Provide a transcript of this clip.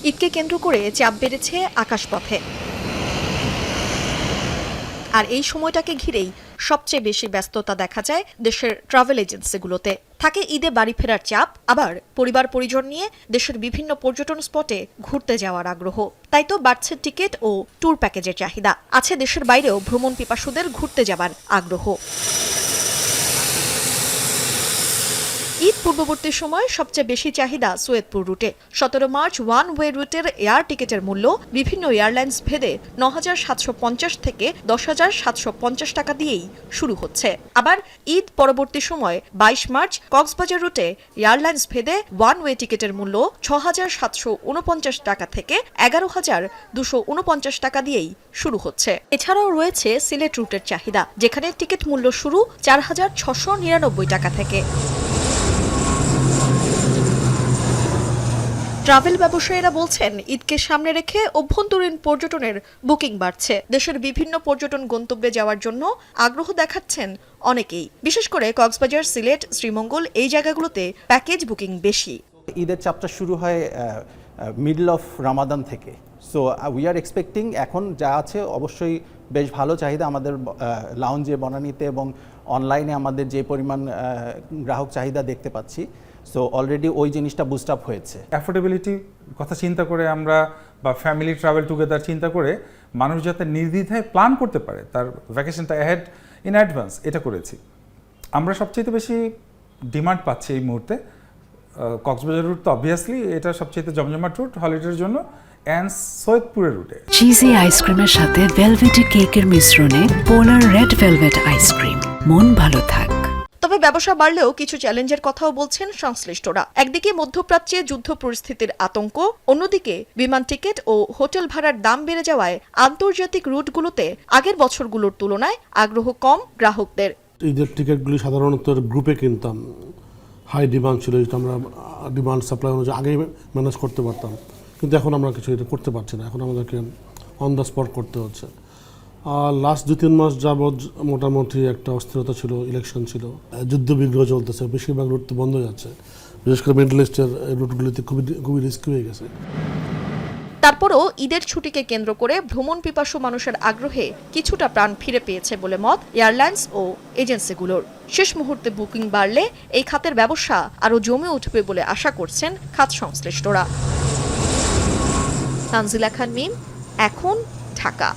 ঈদকে কেন্দ্র করে চাপ বেড়েছে আকাশপথে। আর এই সময়টাকে ঘিরেই সবচেয়ে বেশি ব্যস্ততা দেখা যায় দেশের ট্রাভেল এজেন্সিগুলোতে। থাকে ঈদে বাড়ি ফেরার চাপ, আবার পরিবার পরিজন নিয়ে দেশের বিভিন্ন পর্যটন স্পটে ঘুরতে যাওয়ার আগ্রহ। তাই তো বাড়ছে টিকিট ও ট্যুর প্যাকেজের চাহিদা। আছে দেশের বাইরেও ভ্রমণ পিপাসুদের ঘুরতে যাবার আগ্রহ। ঈদ পূর্ববর্তী সময় সবচেয়ে বেশি চাহিদা সৈয়দপুর রুটে। 17 মার্চ ওয়ান ওয়ে রুটের এয়ার টিকিটের মূল্য বিভিন্ন এয়ারলাইন্স ভেদে 9,750 থেকে 10,750 টাকা দিয়েই শুরু হচ্ছে। আবার ঈদ পরবর্তী সময় 22 মার্চ কক্সবাজার রুটে এয়ারলাইন্স ভেদে ওয়ান ওয়ে টিকিটের মূল্য 6,749 টাকা থেকে 11,249 টাকা দিয়েই শুরু হচ্ছে। এছাড়াও রয়েছে সিলেট রুটের চাহিদা, যেখানে টিকিট মূল্য শুরু 4,699 টাকা থেকে। ট্রাভেল ব্যবসায়ীরা বলছেন, ঈদকে সামনে রেখে অভ্যন্তরীণ পর্যটনের বুকিং বাড়ছে। দেশের বিভিন্ন পর্যটন গন্তব্যে যাওয়ার জন্য আগ্রহ দেখাচ্ছেন অনেকেই। বিশেষ করে কক্সবাজার, সিলেট, শ্রীমঙ্গল এই জায়গাগুলোতে প্যাকেজ বুকিং বেশি। ঈদের চাপটা শুরু হয় মিডল অফ রামাদান থেকে। সো উই আর এক্সপেক্টিং এখন যা আছে অবশ্যই বেশ ভালো চাহিদা আমাদের লাউঞ্জে, বনানীতে এবং অনলাইনে আমাদের যে পরিমাণ গ্রাহক চাহিদা দেখতে পাচ্ছি। সো অলরেডি ওই জিনিসটা বুস্ট আপ হয়েছে। অ্যাফোর্ডেবিলিটি কথা চিন্তা করে আমরা বা ফ্যামিলি ট্রাভেল টুগেদার চিন্তা করে মানুষ যাতে নির্দ্বিধায় প্ল্যান করতে পারে তার ভ্যাকেশনটা অ্যাহেড ইন অ্যাডভান্স, এটা করেছি। আমরা সবচেয়ে বেশি ডিমান্ড পাচ্ছি এই মুহূর্তে কক্সবাজার রুট, তো অবভিয়াসলি এটা সবচেয়ে জমজমাট রুট হলিডের জন্য, অ্যান্ড সৈয়দপুরের রুটে। চিজি আইসক্রিমের সাথে ভেলভেটি কেকের মিশ্রণে পোলার রেড ভেলভেট আইসক্রিম, মন ভালো থাক। তবে ব্যবসা বাড়লেও কিছু চ্যালেঞ্জের কথাও বলছেন সংশ্লিষ্টরা। একদিকে মধ্যপ্রাচ্যে যুদ্ধ পরিস্থিতির আতঙ্ক, অন্যদিকে বিমান টিকিট ও হোটেল ভাড়ার দাম বেড়ে যাওয়ায় আন্তর্জাতিক রুটগুলোতে আগের বছরগুলোর তুলনায় আগ্রহ কম গ্রাহকদের। ঈদের টিকিটগুলি সাধারণত গ্রুপে কিনতাম, হাই ডিমান্ড ছিল, যেটা আমরা ডিমান্ড সাপ্লাই অনুযায়ী আগেই ম্যানেজ করতে পারতাম, কিন্তু এখন আমরা কিছু এটা করতে পারছি না। এখন আমাদেরকে অন দ্য স্পট করতে হচ্ছে। আর লাস্ট 2-3 মাস যাবৎ মোটামুটি একটা অস্থিরতা ছিল, ইলেকশন ছিল, যুদ্ধ বিগ্রহ চলতেছে, বেশিরভাগ রুট তো বন্ধ হয়ে যাচ্ছে। বিশেষ করে মিডল ইস্টের রুটগুলিতে খুবই রিস্কি হয়ে গেছে। তারপরও ঈদের ছুটিকে কেন্দ্র করে ভ্রমণ পিপাসু মানুষের আগ্রহে কিছুটা প্রাণ ফিরে পেয়েছে বলে মত এয়ারলাইন্স ও এজেন্সিগুলোর। শেষ মুহূর্তে বুকিং বাড়লে এই খাতের ব্যবসা আরও জমে উঠবে বলে আশা করছেন খাত সংশ্লিষ্টরা। তানজিলা খান মিম, এখন, ঢাকা।